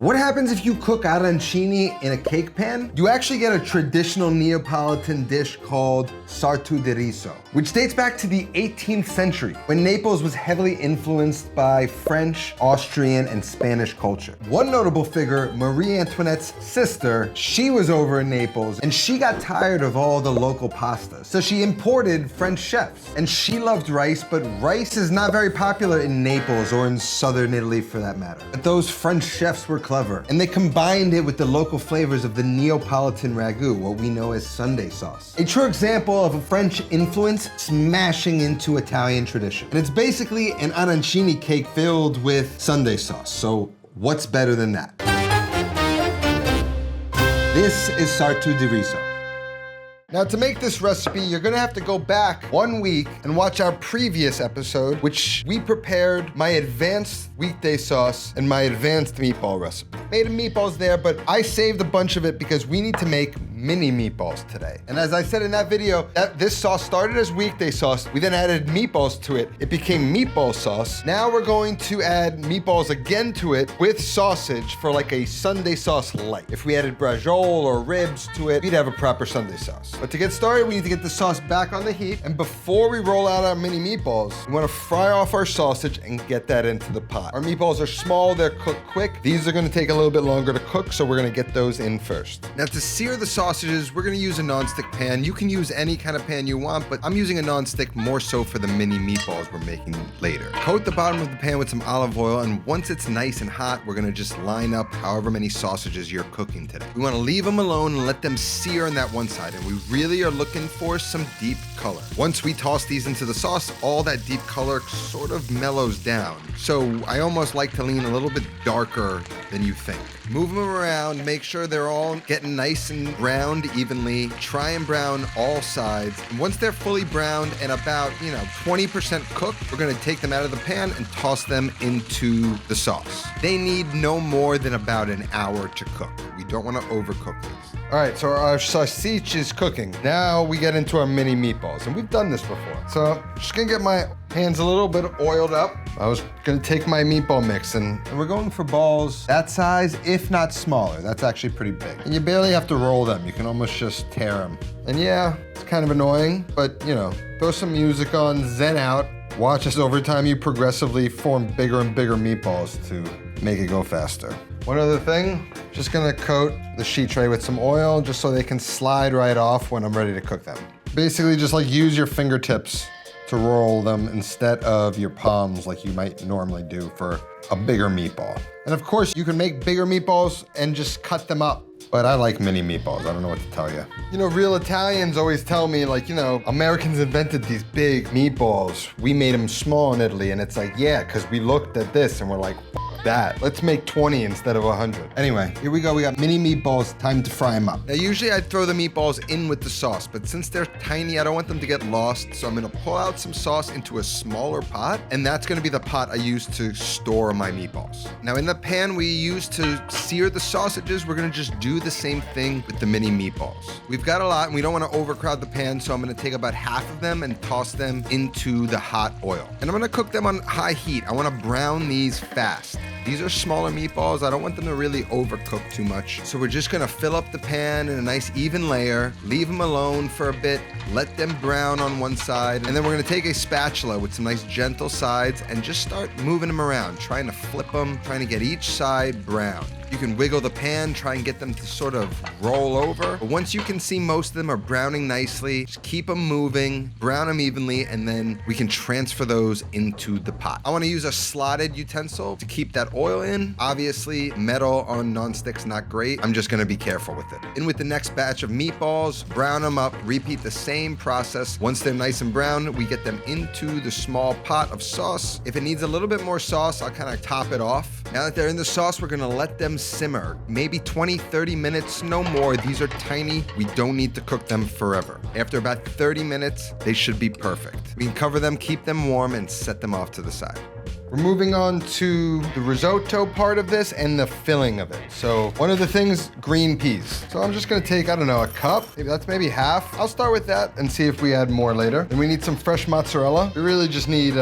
What happens if you cook arancini in a cake pan? You actually get a traditional Neapolitan dish called Sartu di Riso, which dates back to the 18th century, when Naples was heavily influenced by French, Austrian, and Spanish culture. One notable figure, Marie Antoinette's sister, she was over in Naples, and she got tired of all the local pastas. So she imported French chefs, and she loved rice, but rice is not very popular in Naples or in southern Italy for that matter. But those French chefs were clever, and they combined it with the local flavors of the Neapolitan ragu, what we know as Sunday sauce. A true example of a French influence smashing into Italian tradition. And it's basically an arancini cake filled with Sunday sauce, so what's better than that? This is Sartu di Riso. Now, to make this recipe, you're gonna have to go back 1 week and watch our previous episode, which we prepared my advanced weekday sauce and my advanced meatball recipe. Made meatballs there, but I saved a bunch of it because we need to make mini meatballs today. And as I said in that video, this sauce started as weekday sauce. We then added meatballs to it. It became meatball sauce. Now we're going to add meatballs again to it with sausage for like a Sunday sauce light. If we added braciole or ribs to it, we'd have a proper Sunday sauce. But to get started, we need to get the sauce back on the heat. And before we roll out our mini meatballs, we wanna fry off our sausage and get that into the pot. Our meatballs are small, they're cooked quick. These are gonna take a little bit longer to cook, so we're gonna get those in first. Now to sear the sausages, we're gonna use a non-stick pan. You can use any kind of pan you want, but I'm using a non-stick more so for the mini meatballs we're making later. Coat the bottom of the pan with some olive oil, and once it's nice and hot, we're gonna just line up however many sausages you're cooking today. We wanna leave them alone and let them sear on that one side, and we really are looking for some deep color. Once we toss these into the sauce, all that deep color sort of mellows down. So I almost like to lean a little bit darker than you think. Move them around, make sure they're all getting nice and browned evenly. Try and brown all sides. And once they're fully browned and about, 20% cooked, we're gonna take them out of the pan and toss them into the sauce. They need no more than about an hour to cook. We don't wanna overcook these. All right, so our sausage is cooking. Now we get into our mini meatballs, and we've done this before. So I'm just gonna get my hands a little bit oiled up. I was gonna take my meatball mix, and we're going for balls that size, if not smaller. That's actually pretty big. And you barely have to roll them. You can almost just tear them. And yeah, it's kind of annoying, but throw some music on, zen out. Watch as over time you progressively form bigger and bigger meatballs to make it go faster. One other thing, just gonna coat the sheet tray with some oil just so they can slide right off when I'm ready to cook them. Basically just like use your fingertips to roll them instead of your palms like you might normally do for a bigger meatball. And of course you can make bigger meatballs and just cut them up. But I like mini meatballs, I don't know what to tell you. Real Italians always tell me Americans invented these big meatballs. We made them small in Italy, and it's like, yeah, because we looked at this and we're like, that. Let's make 20 instead of 100. Anyway, here we go. We got mini meatballs. Time to fry them up. Now, usually I'd throw the meatballs in with the sauce, but since they're tiny, I don't want them to get lost. So I'm gonna pull out some sauce into a smaller pot, and that's gonna be the pot I use to store my meatballs. Now, in the pan we use to sear the sausages, we're gonna just do the same thing with the mini meatballs. We've got a lot, and we don't wanna overcrowd the pan, so I'm gonna take about half of them and toss them into the hot oil. And I'm gonna cook them on high heat. I wanna brown these fast. These are smaller meatballs. I don't want them to really overcook too much. So we're just gonna fill up the pan in a nice even layer, leave them alone for a bit, let them brown on one side, and then we're gonna take a spatula with some nice gentle sides and just start moving them around, trying to flip them, trying to get each side brown. You can wiggle the pan, try and get them to sort of roll over. But once you can see most of them are browning nicely, just keep them moving, brown them evenly, and then we can transfer those into the pot. I wanna use a slotted utensil to keep that oil in. Obviously, metal on non-stick's not great. I'm just gonna be careful with it. In with the next batch of meatballs, brown them up, repeat the same process. Once they're nice and brown, we get them into the small pot of sauce. If it needs a little bit more sauce, I'll kind of top it off. Now that they're in the sauce, we're gonna let them simmer. Maybe 20, 30 minutes, no more. These are tiny. We don't need to cook them forever. After about 30 minutes, they should be perfect. We can cover them, keep them warm, and set them off to the side. We're moving on to the risotto part of this and the filling of it. So one of the things, green peas. So I'm just gonna take, I don't know, a cup. Maybe half. I'll start with that and see if we add more later. Then we need some fresh mozzarella. We really just need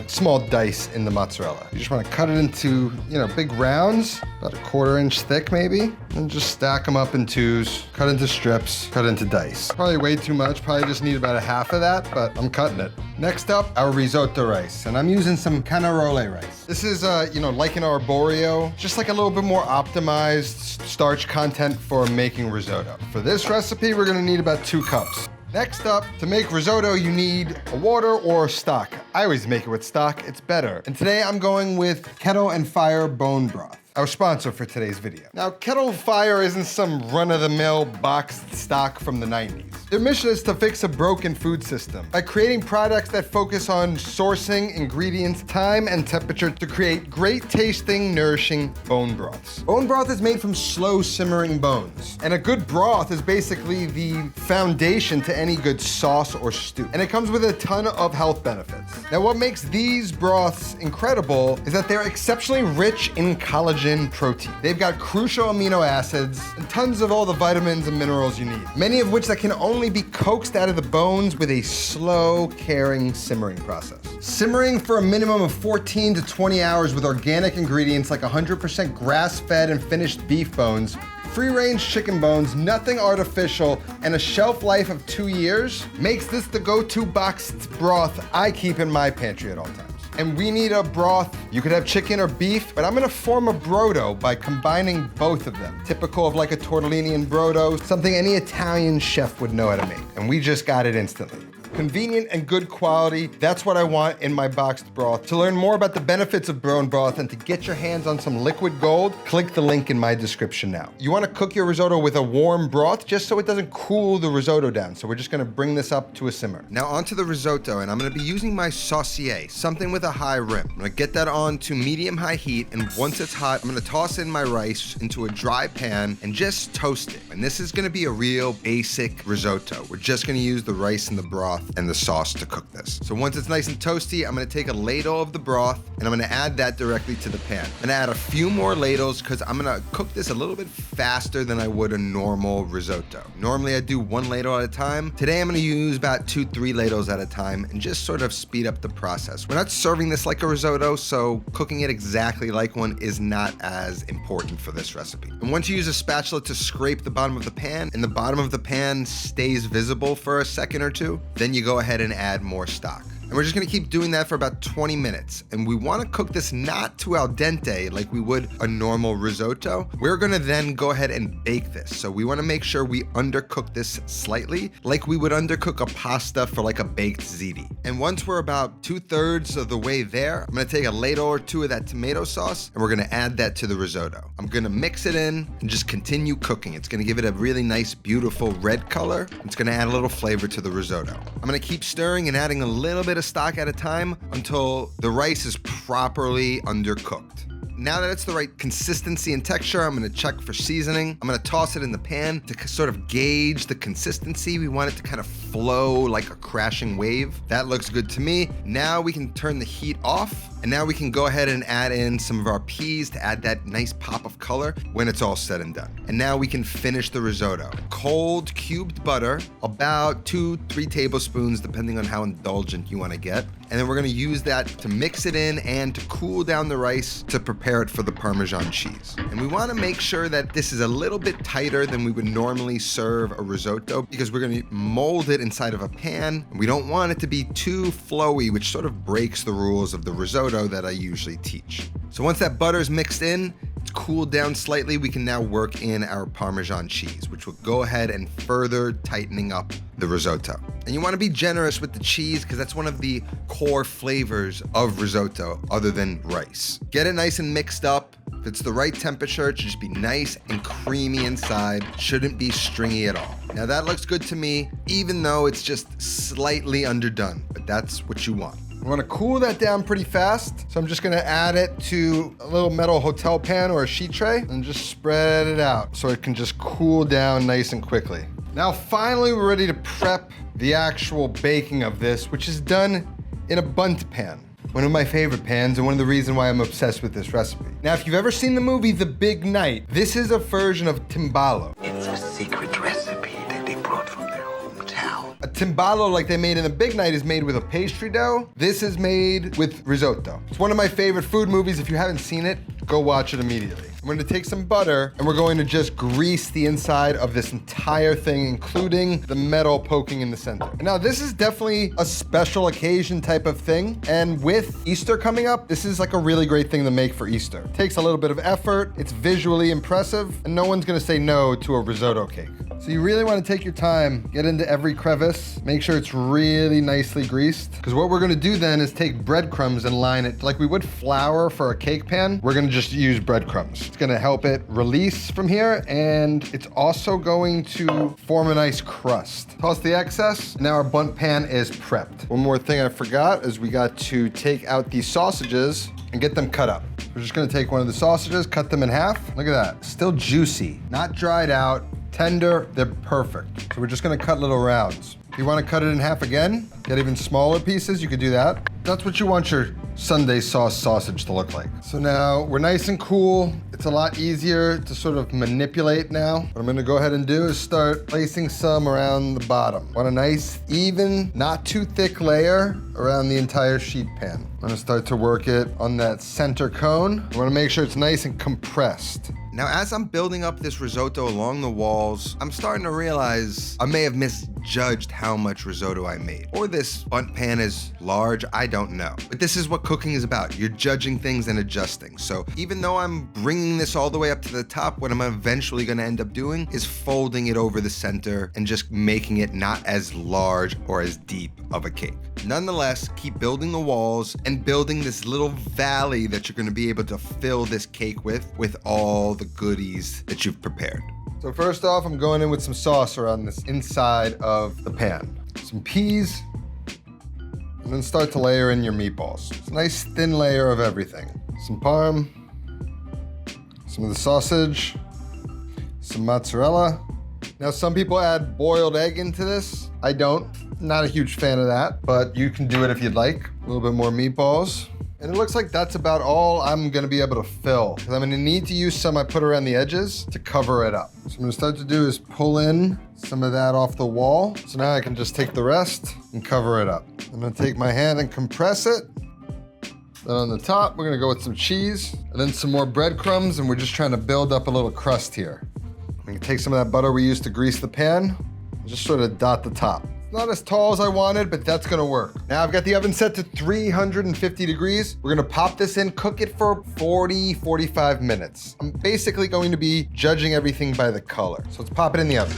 small dice in the mozzarella. You just wanna cut it into, big rounds, about a 1/4 inch thick maybe, and just stack them up in twos, cut into strips, cut into dice. Probably way too much, probably just need about a half of that, but I'm cutting it. Next up, our risotto rice, and I'm using some cannaroli rice. This is, like an arborio, just like a little bit more optimized starch content for making risotto. For this recipe, we're gonna need about 2 cups. Next up, to make risotto, you need a water or stock. I always make it with stock, it's better. And today I'm going with Kettle and Fire bone broth, our sponsor for today's video. Now, Kettle Fire isn't some run-of-the-mill boxed stock from the 90s. Their mission is to fix a broken food system by creating products that focus on sourcing ingredients, time, and temperature to create great tasting, nourishing bone broths. Bone broth is made from slow simmering bones, and a good broth is basically the foundation to any good sauce or stew. And it comes with a ton of health benefits. Now, what makes these broths incredible is that they're exceptionally rich in collagen protein. They've got crucial amino acids and tons of all the vitamins and minerals you need, many of which that can only be coaxed out of the bones with a slow, caring simmering process. Simmering for a minimum of 14 to 20 hours with organic ingredients like 100% grass-fed and finished beef bones, free-range chicken bones, nothing artificial, and a shelf life of 2 years makes this the go-to boxed broth I keep in my pantry at all times. And we need a broth. You could have chicken or beef, but I'm gonna form a brodo by combining both of them. Typical of like a tortellini and brodo, something any Italian chef would know how to make. And we just got it instantly. Convenient and good quality, that's what I want in my boxed broth. To learn more about the benefits of bone broth and to get your hands on some liquid gold, click the link in my description now. You wanna cook your risotto with a warm broth just so it doesn't cool the risotto down. So we're just gonna bring this up to a simmer. Now onto the risotto, and I'm gonna be using my saucier, something with a high rim. I'm gonna get that on to medium-high heat, and once it's hot, I'm gonna toss in my rice into a dry pan and just toast it. And this is gonna be a real basic risotto. We're just gonna use the rice and the broth and the sauce to cook this. So once it's nice and toasty, I'm gonna take a ladle of the broth and I'm gonna add that directly to the pan. I'm gonna add a few more ladles because I'm gonna cook this a little bit faster than I would a normal risotto. Normally I do 1 ladle at a time. Today I'm gonna use about 2-3 ladles at a time and just sort of speed up the process. We're not serving this like a risotto, so cooking it exactly like one is not as important for this recipe. And once you use a spatula to scrape the bottom of the pan and the bottom of the pan stays visible for a second or two, then you go ahead and add more stock. And we're just gonna keep doing that for about 20 minutes. And we wanna cook this not too al dente like we would a normal risotto. We're gonna then go ahead and bake this. So we wanna make sure we undercook this slightly, like we would undercook a pasta for like a baked ziti. And once we're about 2/3 of the way there, I'm gonna take a ladle or 2 of that tomato sauce and we're gonna add that to the risotto. I'm gonna mix it in and just continue cooking. It's gonna give it a really nice, beautiful red color. It's gonna add a little flavor to the risotto. I'm gonna keep stirring and adding a little bit of stock at a time until the rice is properly undercooked. Now that it's the right consistency and texture, I'm gonna check for seasoning. I'm gonna toss it in the pan to sort of gauge the consistency. We want it to kind of flow like a crashing wave. That looks good to me. Now we can turn the heat off, and now we can go ahead and add in some of our peas to add that nice pop of color when it's all said and done. And now we can finish the risotto. Cold cubed butter, about 2-3 tablespoons, depending on how indulgent you wanna get. And then we're gonna use that to mix it in and to cool down the rice to prepare it for the Parmesan cheese. And we wanna make sure that this is a little bit tighter than we would normally serve a risotto because we're gonna mold it inside of a pan. And we don't want it to be too flowy, which sort of breaks the rules of the risotto that I usually teach. So once that butter is mixed in, it's cooled down slightly, we can now work in our Parmesan cheese, which will go ahead and further tightening up the risotto. And you want to be generous with the cheese because that's one of the core flavors of risotto other than rice. Get it nice and mixed up. If it's the right temperature, it should just be nice and creamy inside. Shouldn't be stringy at all. Now that looks good to me, even though it's just slightly underdone, but that's what you want. I want to cool that down pretty fast, so I'm just going to add it to a little metal hotel pan or a sheet tray and just spread it out so it can just cool down nice and quickly. Now finally we're ready to prep the actual baking of this, which is done in a bundt pan. One of my favorite pans and one of the reasons why I'm obsessed with this recipe. Now, if you've ever seen the movie The Big Night, this is a version of Timballo. It's a secret recipe that they brought from their hometown. A Timballo like they made in The Big Night is made with a pastry dough. This is made with risotto. It's one of my favorite food movies. If you haven't seen it, go watch it immediately. I'm gonna take some butter and we're going to just grease the inside of this entire thing, including the metal poking in the center. Now, this is definitely a special occasion type of thing. And with Easter coming up, this is like a really great thing to make for Easter. It takes a little bit of effort, it's visually impressive, and no one's gonna say no to a risotto cake. So you really wanna take your time, get into every crevice, make sure it's really nicely greased. Because what we're gonna do then is take breadcrumbs and line it like we would flour for a cake pan. We're gonna just use breadcrumbs. It's gonna help it release from here, and it's also going to form a nice crust. Toss the excess. Now our bundt pan is prepped. One more thing I forgot is we got to take out these sausages and get them cut up. We're just gonna take one of the sausages, cut them in half. Look at that, still juicy, not dried out, tender, they're perfect. So we're just gonna cut little rounds. If you wanna cut it in half again, get even smaller pieces, you could do that. That's what you want your Sunday sauce sausage to look like. So now we're nice and cool. It's a lot easier to sort of manipulate now. What I'm gonna go ahead and do is start placing some around the bottom. Want a nice, even, not too thick layer around the entire sheet pan. I'm gonna start to work it on that center cone. I wanna make sure it's nice and compressed. Now, as I'm building up this risotto along the walls, I'm starting to realize I may have misjudged how much risotto I made. Or this bundt pan is large, I don't know. But this is what cooking is about. You're judging things and adjusting. So even though I'm bringing this all the way up to the top, what I'm eventually gonna end up doing is folding it over the center and just making it not as large or as deep of a cake. Nonetheless, keep building the walls and building this little valley that you're gonna be able to fill this cake with all the goodies that you've prepared. So first off, I'm going in with some sauce around this inside of the pan. Some peas, and then start to layer in your meatballs. It's a nice thin layer of everything. Some parm, some of the sausage, some mozzarella. Now, some people add boiled egg into this. I don't. Not a huge fan of that, but you can do it if you'd like. A little bit more meatballs. And it looks like that's about all I'm gonna be able to fill. Because I'm gonna need to use some I put around the edges to cover it up. So I'm gonna start to do is pull in some of that off the wall. So now I can just take the rest and cover it up. I'm gonna take my hand and compress it. Then on the top, we're gonna go with some cheese and then some more breadcrumbs, and we're just trying to build up a little crust here. I'm gonna take some of that butter we used to grease the pan and just sort of dot the top. Not as tall as I wanted, but that's gonna work. Now I've got the oven set to 350 degrees. We're gonna pop this in, cook it for 40, 45 minutes. I'm basically going to be judging everything by the color. So let's pop it in the oven.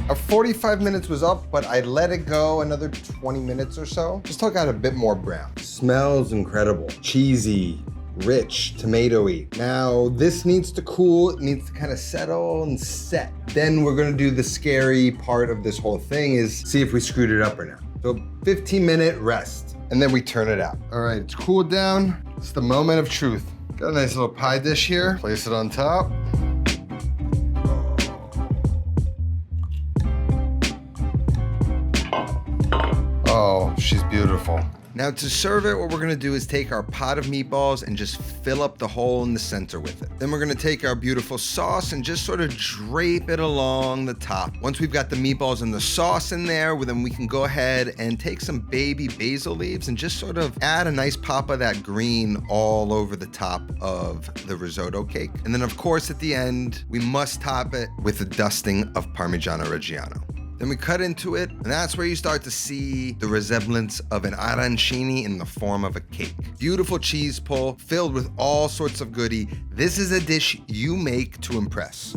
Our 45 minutes was up, but I let it go another 20 minutes or so. Just till it got a bit more brown. Smells incredible. Cheesy, rich, tomatoey. Now, this needs to cool. It needs to kind of settle and set. Then we're gonna do the scary part of this whole thing is see if we screwed it up or not. So 15-minute rest, and then we turn it out. All right, it's cooled down. It's the moment of truth. Got a nice little pie dish here. Place it on top. Oh, she's beautiful. Now to serve it, what we're gonna do is take our pot of meatballs and just fill up the hole in the center with it. Then we're gonna take our beautiful sauce and just sort of drape it along the top. Once we've got the meatballs and the sauce in there, well, then we can go ahead and take some baby basil leaves and just sort of add a nice pop of that green all over the top of the risotto cake. And then of course at the end, we must top it with a dusting of Parmigiano Reggiano. Then we cut into it, and that's where you start to see the resemblance of an arancini in the form of a cake. Beautiful cheese pull, filled with all sorts of goodie. This is a dish you make to impress.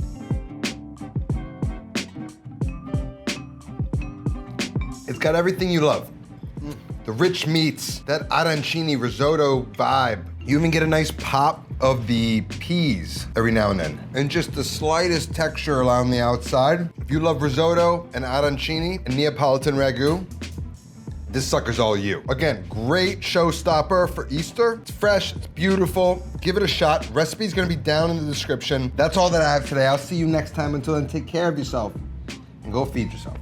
It's got everything you love. The rich meats, that arancini risotto vibe. You even get a nice pop of the peas every now and then. And just the slightest texture along the outside. If you love risotto and arancini and Neapolitan ragu, this sucker's all you. Again, great showstopper for Easter. It's fresh, it's beautiful. Give it a shot. Recipe's gonna be down in the description. That's all that I have today. I'll see you next time. Until then, take care of yourself and go feed yourself.